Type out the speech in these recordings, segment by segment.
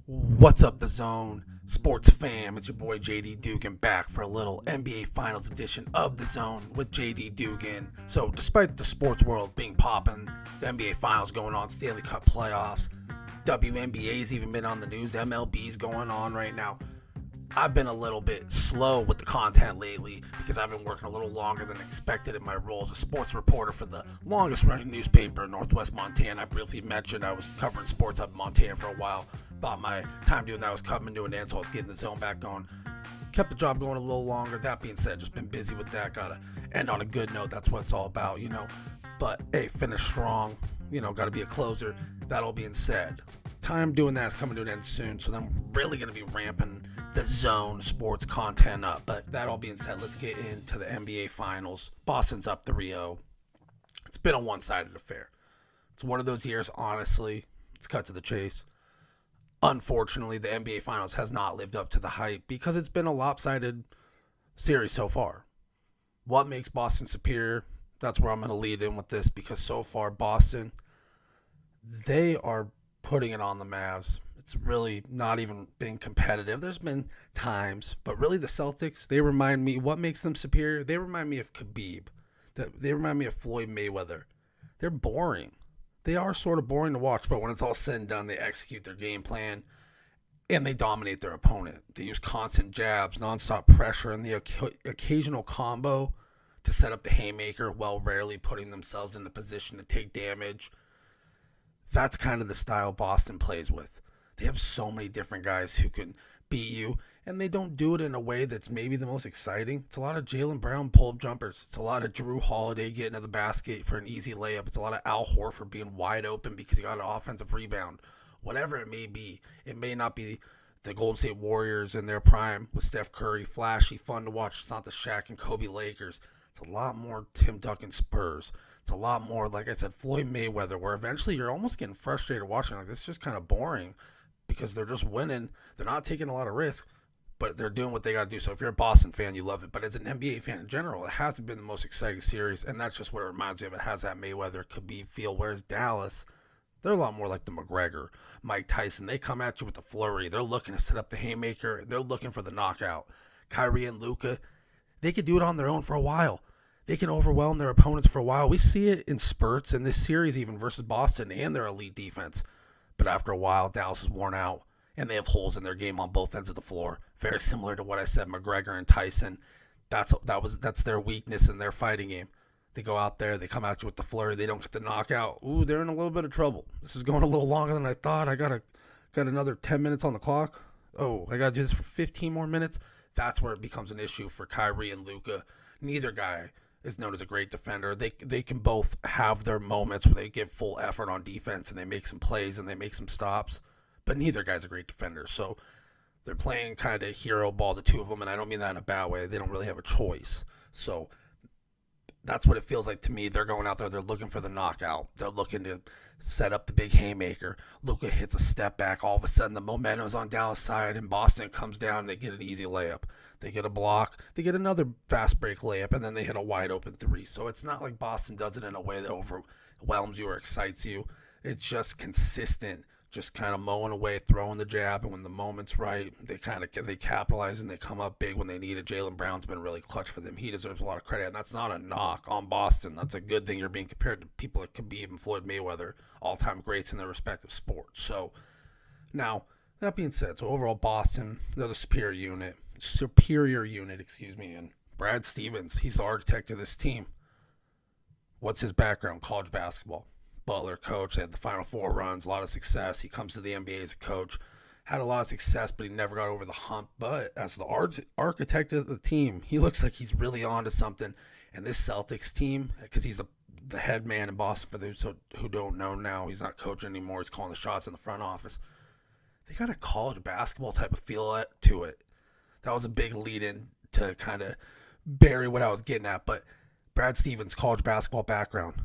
What's up, the Zone Sports fam? It's your boy JD Dugan back for a little NBA Finals edition of the Zone with JD Dugan. So, despite the sports world being popping, the NBA Finals going on, Stanley Cup playoffs, WNBA's even been on the news, MLB's going on right now. I've been a little bit slow with the content lately because I've been working a little longer than expected in my role as a sports reporter for the longest running newspaper in Northwest Montana. I briefly mentioned I was covering sports up in Montana for a while. Thought my time doing that was coming to an end, so I was getting the zone back going. Kept the job going a little longer. That being said, just been busy with that. Gotta end on a good note. That's what it's all about, But hey, finish strong. Gotta be a closer. That all being said, time doing that is coming to an end soon, so I'm really going to be ramping the Zone sports content up. But that all being said, let's get into the NBA Finals. Boston's up 3-0. It's been a one-sided affair. It's one of those years, honestly. Let's cut to the chase. Unfortunately, the NBA Finals has not lived up to the hype because it's been a lopsided series so far. What makes Boston superior? That's where I'm going to lead in with this, because so far, Boston, they are putting it on the Mavs. It's really not even been competitive. There's been times, but really the Celtics, they remind me, what makes them superior? They remind me of Khabib. They remind me of Floyd Mayweather. They're boring. They are sort of boring to watch, but when it's all said and done, they execute their game plan and they dominate their opponent. They use constant jabs, nonstop pressure, and the occasional combo to set up the haymaker while rarely putting themselves in the position to take damage. That's kind of the style Boston plays with. They have so many different guys who can beat you, and they don't do it in a way that's maybe the most exciting. It's a lot of Jaylen Brown pull-up jumpers. It's a lot of Jrue Holiday getting to the basket for an easy layup. It's a lot of Al Horford being wide open because he got an offensive rebound. Whatever it may be, it may not be the Golden State Warriors in their prime with Steph Curry, flashy, fun to watch. It's not the Shaq and Kobe Lakers. It's a lot more Tim Duncan Spurs. It's a lot more, like I said, Floyd Mayweather, where eventually you're almost getting frustrated watching. Like, this is just kind of boring because they're just winning. They're not taking a lot of risk, but they're doing what they got to do. So if you're a Boston fan, you love it. But as an NBA fan in general, it hasn't been the most exciting series, and that's just what it reminds me of. It has that Mayweather Khabib feel, whereas Dallas, they're a lot more like the McGregor, Mike Tyson. They come at you with the flurry. They're looking to set up the haymaker. They're looking for the knockout. Kyrie and Luka, they could do it on their own for a while. They can overwhelm their opponents for a while. We see it in spurts in this series even versus Boston and their elite defense. But after a while, Dallas is worn out, and they have holes in their game on both ends of the floor. Very similar to what I said, McGregor and Tyson. That's their weakness in their fighting game. They go out there, they come at you with the flurry, they don't get the knockout. Ooh, they're in a little bit of trouble. This is going a little longer than I thought. I got another 10 minutes on the clock. Oh, I got to do this for 15 more minutes. That's where it becomes an issue for Kyrie and Luka. Neither guy is known as a great defender. They can both have their moments where they give full effort on defense and they make some plays and they make some stops, but neither guy's a great defender. So they're playing kind of hero ball, the two of them, and I don't mean that in a bad way. They don't really have a choice. So that's what it feels like to me. They're going out there, they're looking for the knockout. They're looking to set up the big haymaker. Luka hits a step back. All of a sudden, the momentum's on Dallas' side, and Boston comes down. They get an easy layup. They get a block. They get another fast break layup, and then they hit a wide open three. So it's not like Boston does it in a way that overwhelms you or excites you. It's just consistent, just kind of mowing away, throwing the jab, and when the moment's right, they capitalize and they come up big when they need it. Jaylen Brown's been really clutch for them. He deserves a lot of credit, and that's not a knock on Boston. That's a good thing. You're being compared to people like Khabib and Floyd Mayweather, all-time greats in their respective sports. So now, that being said, so overall Boston, they're the superior unit, and Brad Stevens, he's the architect of this team. What's his background? College basketball. Butler coach. They had the Final Four runs, a lot of success. He comes to the NBA as a coach, had a lot of success, but he never got over the hump. But as the architect of the team, he looks like he's really on to something. And this Celtics team, because he's the head man in Boston, for those who don't know now, he's not coaching anymore. He's calling the shots in the front office. They got a college basketball type of feel to it. That was a big lead-in to kind of bury what I was getting at. But Brad Stevens, college basketball background,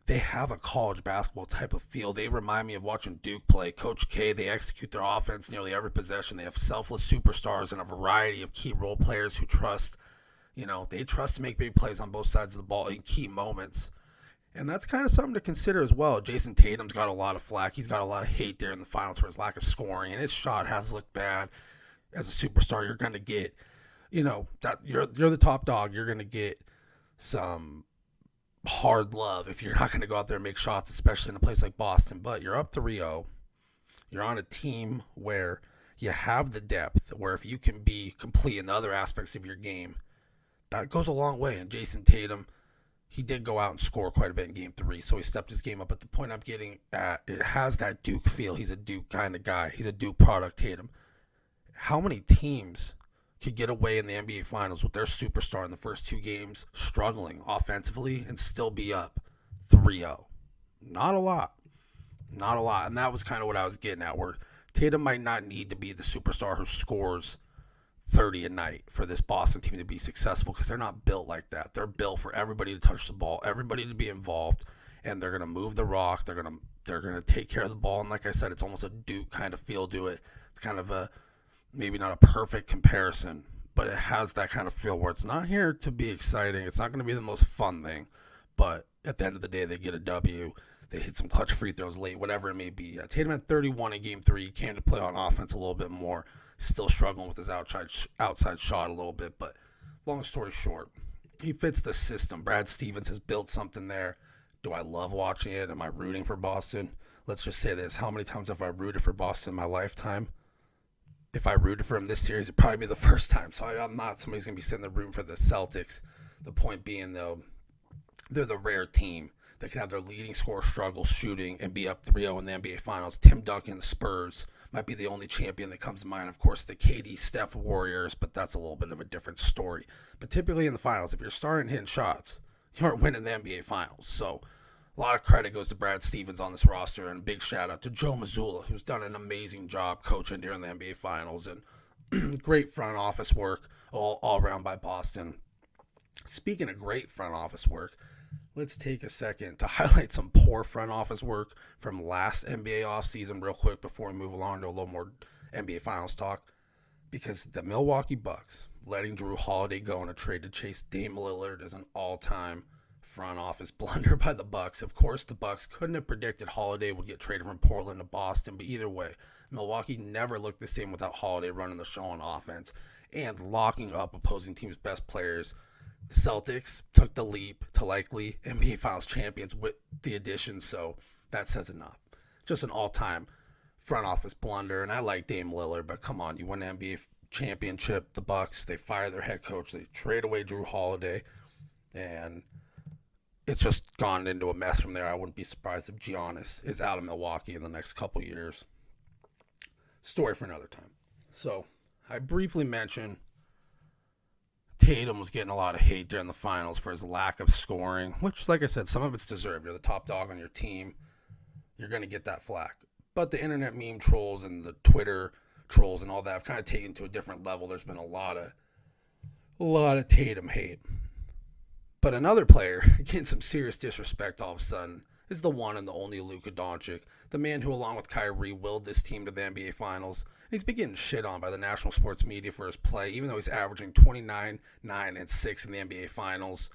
they have a college basketball type of feel. They remind me of watching Duke play. Coach K, they execute their offense nearly every possession. They have selfless superstars and a variety of key role players who trust, they trust to make big plays on both sides of the ball in key moments. And that's kind of something to consider as well. Jason Tatum's got a lot of flack. He's got a lot of hate there in the finals for his lack of scoring, and his shot has looked bad. As a superstar, you're going to get, that you're the top dog. You're going to get some hard love if you're not going to go out there and make shots, especially in a place like Boston. But you're up 3-0. You're on a team where you have the depth, where if you can be complete in the other aspects of your game, that goes a long way. And Jason Tatum, he did go out and score quite a bit in game 3, so he stepped his game up. But the point I'm getting at, it has that Duke feel. He's a Duke kind of guy. He's a Duke product, Tatum. How many teams could get away in the NBA Finals with their superstar in the first 2 games struggling offensively and still be up 3-0? Not a lot. Not a lot. And that was kind of what I was getting at, where Tatum might not need to be the superstar who scores 30 a night for this Boston team to be successful, because they're not built like that. They're built for everybody to touch the ball, everybody to be involved, and they're going to move the rock. They're going to take care of the ball. And like I said, it's almost a Duke kind of feel to it. It's kind of a, maybe not a perfect comparison, but it has that kind of feel where it's not here to be exciting. It's not going to be the most fun thing, but at the end of the day, they get a W. They hit some clutch free throws late, whatever it may be. Tatum had 31 in game 3. He came to play on offense a little bit more. Still struggling with his outside shot a little bit, but long story short, he fits the system. Brad Stevens has built something there. Do I love watching it? Am I rooting for Boston? Let's just say this. How many times have I rooted for Boston in my lifetime? If I rooted for him this series, it'd probably be the first time. So I'm not somebody's going to be sitting there rooting for the Celtics. The point being, though, they're the rare team that can have their leading scorer struggle shooting and be up 3-0 in the NBA Finals. Tim Duncan, the Spurs, might be the only champion that comes to mind. Of course, the KD, Steph Warriors, but that's a little bit of a different story. But typically in the finals, if you're starting hitting shots, you aren't winning the NBA Finals. So a lot of credit goes to Brad Stevens on this roster, and a big shout out to Joe Mazzulla, who's done an amazing job coaching during the NBA Finals, and great front office work all around by Boston. Speaking of great front office work, let's take a second to highlight some poor front office work from last NBA offseason real quick before we move along to a little more NBA Finals talk. Because the Milwaukee Bucks letting Jrue Holiday go in a trade to chase Dame Lillard is an all-time front office blunder by the Bucks. Of course, the Bucks couldn't have predicted Holiday would get traded from Portland to Boston, but either way, Milwaukee never looked the same without Holiday running the show on offense and locking up opposing teams' best players. The Celtics took the leap to likely NBA Finals champions with the addition, so that says enough. Just an all-time front office blunder, and I like Dame Lillard, but come on, you win an NBA championship, the Bucks, they fire their head coach, they trade away Jrue Holiday, and it's just gone into a mess from there. I wouldn't be surprised if Giannis is out of Milwaukee in the next couple years. Story for another time. So, I briefly mentioned Tatum was getting a lot of hate during the finals for his lack of scoring, which, like I said, some of it's deserved. You're the top dog on your team. You're going to get that flack. But the internet meme trolls and the Twitter trolls and all that have kind of taken to a different level. There's been a lot of Tatum hate. But another player getting some serious disrespect all of a sudden is the one and the only Luka Doncic, the man who, along with Kyrie, willed this team to the NBA Finals. He's been getting shit on by the national sports media for his play, even though he's averaging 29, 9, and 6 in the NBA Finals.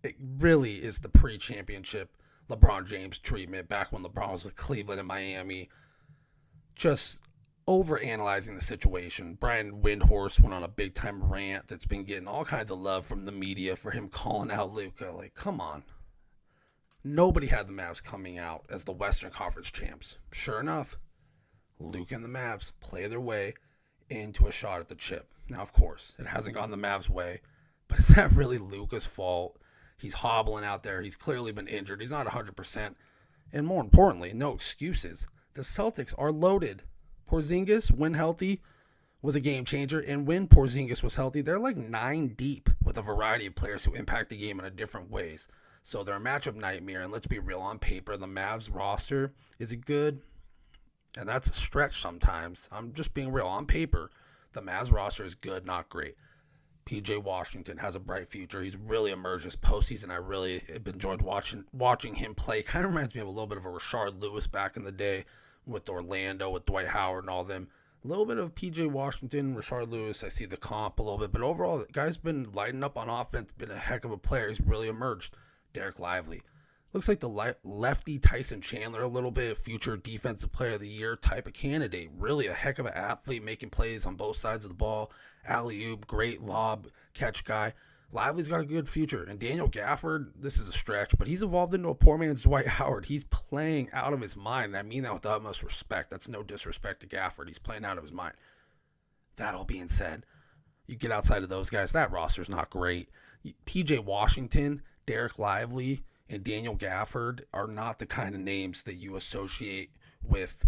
It really is the pre-championship LeBron James treatment back when LeBron was with Cleveland and Miami. Just overanalyzing the situation. Brian Windhorst went on a big-time rant that's been getting all kinds of love from the media for him calling out Luka. Like, come on. Nobody had the Mavs coming out as the Western Conference champs. Sure enough, Luka and the Mavs play their way into a shot at the chip. Now, of course, it hasn't gone the Mavs' way, but is that really Luka's fault? He's hobbling out there. He's clearly been injured. He's not 100%. And more importantly, no excuses. The Celtics are loaded. Porzingis, when healthy, was a game changer. And when Porzingis was healthy, they're like 9 deep with a variety of players who impact the game in different ways. So they're a matchup nightmare. And let's be real, on paper, the Mavs roster is good. And that's a stretch sometimes. I'm just being real. On paper, the Mavs roster is good, not great. PJ Washington has a bright future. He's really emerged this postseason. I really have enjoyed watching him play. Kind of reminds me of a little bit of a Rashard Lewis back in the day with Orlando, with Dwight Howard and all them. A little bit of PJ Washington, Rashard Lewis. I see the comp a little bit. But overall, the guy's been lighting up on offense, been a heck of a player. He's really emerged. Derek Lively. Looks like the lefty Tyson Chandler a little bit, future defensive player of the year type of candidate. Really a heck of an athlete, making plays on both sides of the ball. Alley-oop, great lob catch guy. Lively's got a good future. And Daniel Gafford, this is a stretch, but he's evolved into a poor man's Dwight Howard. He's playing out of his mind, and I mean that with the utmost respect. That's no disrespect to Gafford. He's playing out of his mind. That all being said, you get outside of those guys, that roster's not great. PJ Washington, Derek Lively, and Daniel Gafford are not the kind of names that you associate with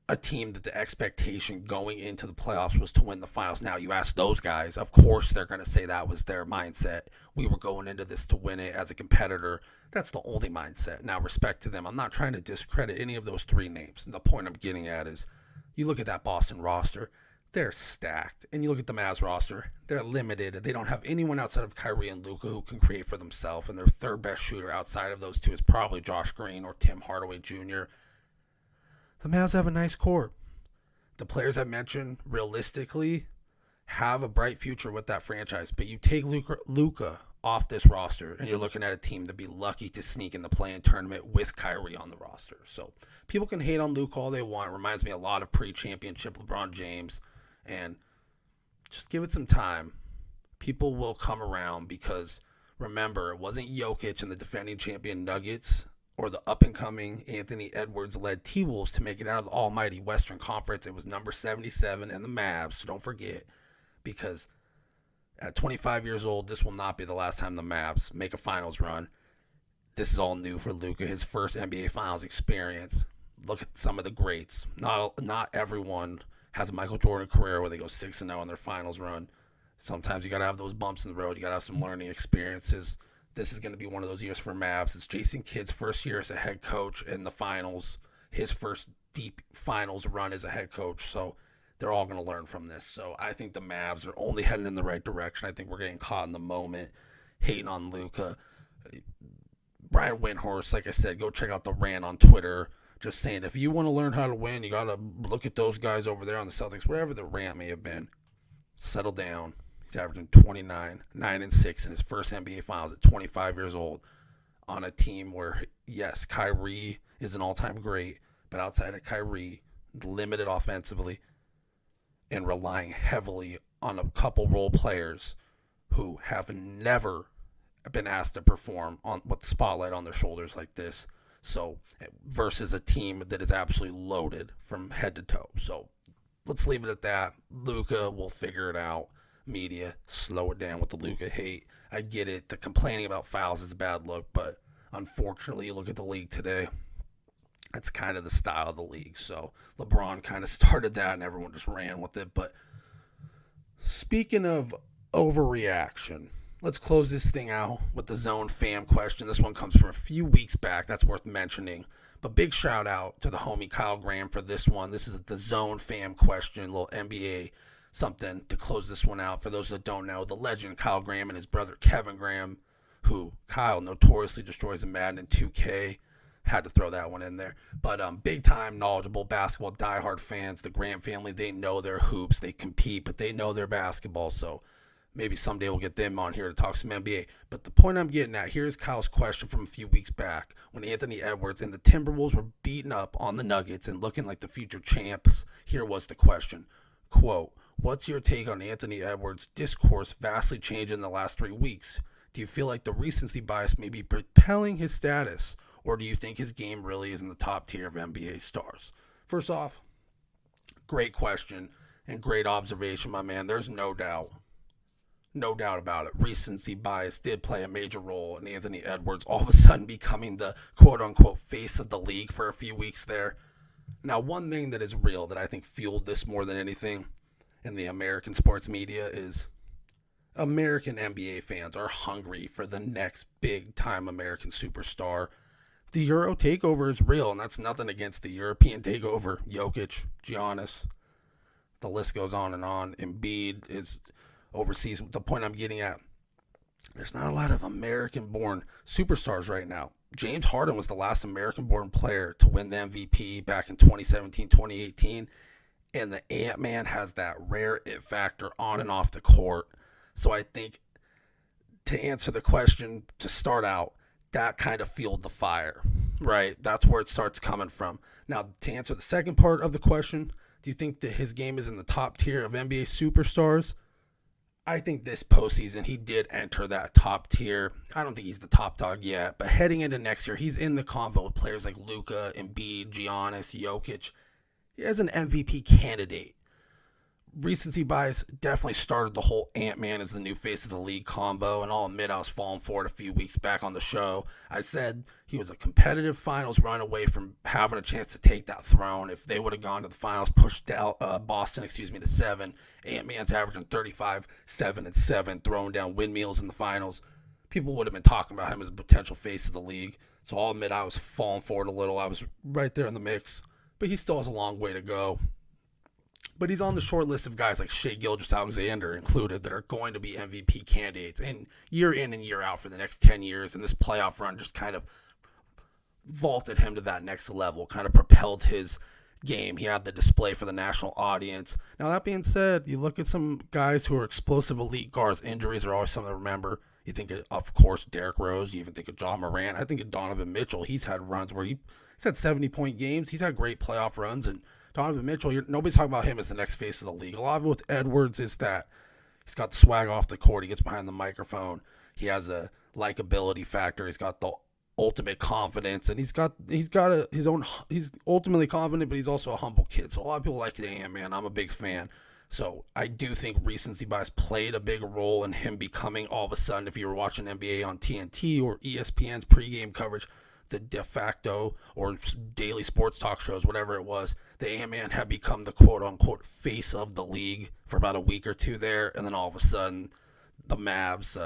a team that the expectation going into the playoffs was to win the finals. Now, you ask those guys, of course they're going to say that was their mindset. We were going into this to win it as a competitor. That's the only mindset. Now, respect to them. I'm not trying to discredit any of those three names. The point I'm getting at is you look at that Boston roster, they're stacked. And you look at the Mavs roster, they're limited. They don't have anyone outside of Kyrie and Luka who can create for themselves. And their third best shooter outside of those two is probably Josh Green or Tim Hardaway Jr. The Mavs have a nice core. The players I mentioned, realistically, have a bright future with that franchise. But you take Luka off this roster, and you're looking at a team that'd be lucky to sneak in the play-in tournament with Kyrie on the roster. So people can hate on Luka all they want. It reminds me a lot of pre-championship LeBron James. And just give it some time. People will come around because, remember, it wasn't Jokic and the defending champion Nuggets or the up-and-coming Anthony Edwards-led T-Wolves to make it out of the almighty Western Conference. It was number 77 and the Mavs, so don't forget. Because at 25 years old, this will not be the last time the Mavs make a finals run. This is all new for Luka, his first NBA Finals experience. Look at some of the greats. Not everyone has a Michael Jordan career where they go 6-0 in their finals run. Sometimes you got to have those bumps in the road. You got to have some learning experiences. This is going to be one of those years for Mavs. It's Jason Kidd's first year as a head coach in the finals, his first deep finals run as a head coach. So they're all going to learn from this. So I think the Mavs are only headed in the right direction. I think we're getting caught in the moment, hating on Luka. Brian Windhorst, like I said, go check out the rant on Twitter. Just saying, if you want to learn how to win, you got to look at those guys over there on the Celtics, wherever the rant may have been. Settle down. He's averaging 29, 9-6 in his first NBA Finals at 25 years old on a team where, yes, Kyrie is an all-time great, but outside of Kyrie, limited offensively and relying heavily on a couple role players who have never been asked to perform with the spotlight on their shoulders like this. So, versus a team that is absolutely loaded from head to toe. So, let's leave it at that. Luka will figure it out. Media, slow it down with the Luka hate. I get it. The complaining about fouls is a bad look, but unfortunately, you look at the league today, that's kind of the style of the league. So, LeBron kind of started that and everyone just ran with it. But speaking of overreaction, let's close this thing out with the Zone fam question. This one comes from a few weeks back. That's worth mentioning. But big shout out to the homie Kyle Graham for this one. This is the Zone fam question, a little NBA something to close this one out. For those that don't know, the legend Kyle Graham and his brother Kevin Graham, who Kyle notoriously destroys in Madden and 2K. Had to throw that one in there. But big time knowledgeable basketball diehard fans. The Graham family, they know their hoops. They compete, but they know their basketball. So maybe someday we'll get them on here to talk some NBA. But the point I'm getting at, here's Kyle's question from a few weeks back when Anthony Edwards and the Timberwolves were beating up on the Nuggets and looking like the future champs. Here was the question. Quote, what's your take on Anthony Edwards' discourse vastly changing in the last 3 weeks? Do you feel like the recency bias may be propelling his status, or do you think his game really is in the top tier of NBA stars? First off, great question and great observation, my man. There's no doubt about it. Recency bias did play a major role in Anthony Edwards all of a sudden becoming the quote-unquote face of the league for a few weeks there. Now, one thing that is real that I think fueled this more than anything in the American sports media is American NBA fans are hungry for the next big-time American superstar. The Euro takeover is real, and that's nothing against the European takeover. Jokic, Giannis, the list goes on and on. Embiid is overseas. The point I'm getting at, there's not a lot of American-born superstars right now. James Harden was the last American-born player to win the MVP back in 2017, 2018, and the Ant-Man has that rare it factor on and off the court. So I think to answer the question, to start out, that kind of fueled the fire, right? That's where it starts coming from. Now, to answer the second part of the question, do you think that his game is in the top tier of NBA superstars? I think this postseason he did enter that top tier. I don't think he's the top dog yet, but heading into next year, he's in the convo with players like Luka, Embiid, Giannis, Jokic. He has an MVP candidate. Recency bias definitely started the whole Ant-Man as the new face of the league combo, and I'll admit I was falling for it a few weeks back on the show. I said he was a competitive finals run away from having a chance to take that throne. If they would have gone to the finals, pushed out Boston, to 7, Ant-Man's averaging 35, 7, and 7, throwing down windmills in the finals. People would have been talking about him as a potential face of the league. So I'll admit I was falling for it a little. I was right there in the mix, but he still has a long way to go. But he's on the short list of guys like Shai Gilgeous-Alexander included that are going to be MVP candidates. And year in and year out for the next 10 years, and this playoff run just kind of vaulted him to that next level, kind of propelled his game. He had the display for the national audience. Now, that being said, you look at some guys who are explosive elite guards. Injuries are always something to remember. You think of course, Derrick Rose. You even think of John Morant. I think of Donovan Mitchell. He's had runs where he's had 70-point games. He's had great playoff runs, and Donovan Mitchell, nobody's talking about him as the next face of the league. A lot of it with Edwards is that he's got the swag off the court. He gets behind the microphone. He has a likability factor. He's got the ultimate confidence, and he's ultimately confident, but he's also a humble kid. So a lot of people like the Ant-Man. I'm a big fan. So I do think recency bias played a big role in him becoming all of a sudden, if you were watching NBA on TNT or ESPN's pregame coverage, the de facto or daily sports talk shows, whatever it was, the Ant-Man had become the quote-unquote face of the league for about a week or two there, and then all of a sudden the Mavs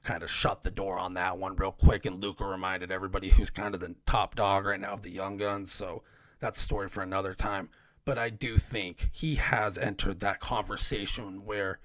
kind of shut the door on that one real quick, and Luka reminded everybody who's kind of the top dog right now of the young guns, so that's a story for another time. But I do think he has entered that conversation where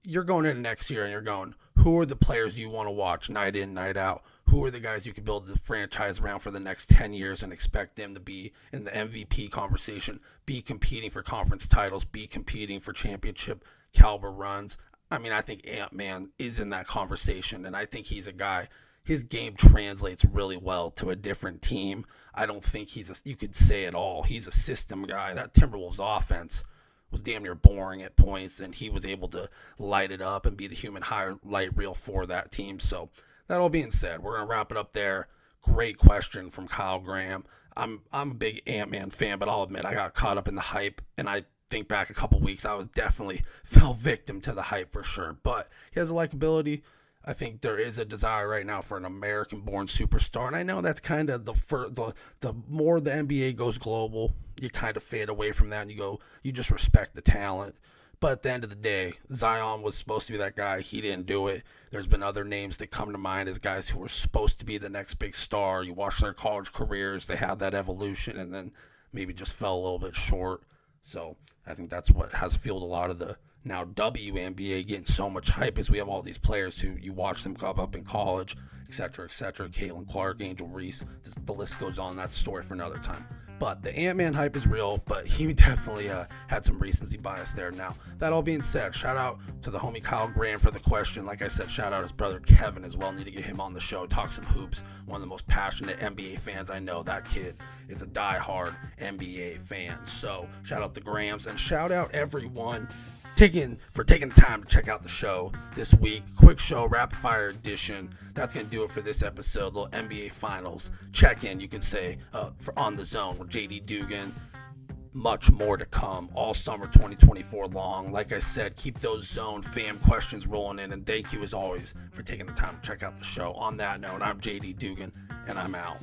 you're going into next year and you're going, who are the players you want to watch night in, night out? Who are the guys you could build the franchise around for the next 10 years and expect them to be in the MVP conversation, be competing for conference titles, be competing for championship caliber runs? I mean, I think Ant-Man is in that conversation, and I think he's a guy, his game translates really well to a different team. I don't think you could say it all, he's a system guy. That Timberwolves offense was damn near boring at points, and he was able to light it up and be the human highlight reel for that team. So that all being said, we're going to wrap it up there. Great question from Kyle Graham. I'm a big Ant-Man fan, but I'll admit I got caught up in the hype, and I think back a couple weeks, I was definitely fell victim to the hype for sure. But he has a likability. I think there is a desire right now for an American-born superstar, and I know that's kind of the more the NBA goes global, you kind of fade away from that, and you just respect the talent. But at the end of the day, Zion was supposed to be that guy. He didn't do it. There's been other names that come to mind as guys who were supposed to be the next big star. You watch their college careers, they had that evolution, and then maybe just fell a little bit short. So I think that's what has fueled a lot of the now WNBA getting so much hype, is we have all these players who you watch them come up in college, etc., etc. Caitlin Clark, Angel Reese, the list goes on. That's a story for another time. But the Ant-Man hype is real, but he definitely had some recency bias there. Now, that all being said, shout out to the homie Kyle Graham for the question. Like I said, shout out his brother Kevin as well. Need to get him on the show, talk some hoops. One of the most passionate NBA fans I know. That kid is a diehard NBA fan. So shout out the Grahams, and shout out everyone for taking the time to check out the show this week. Quick show, rapid fire edition. That's going to do it for this episode. Little NBA Finals check-in, you could say, for On the Zone with JD Dugan. Much more to come all summer 2024 long. Like I said, keep those Zone fam questions rolling in, and thank you as always for taking the time to check out the show. On that note, I'm JD Dugan, and I'm out.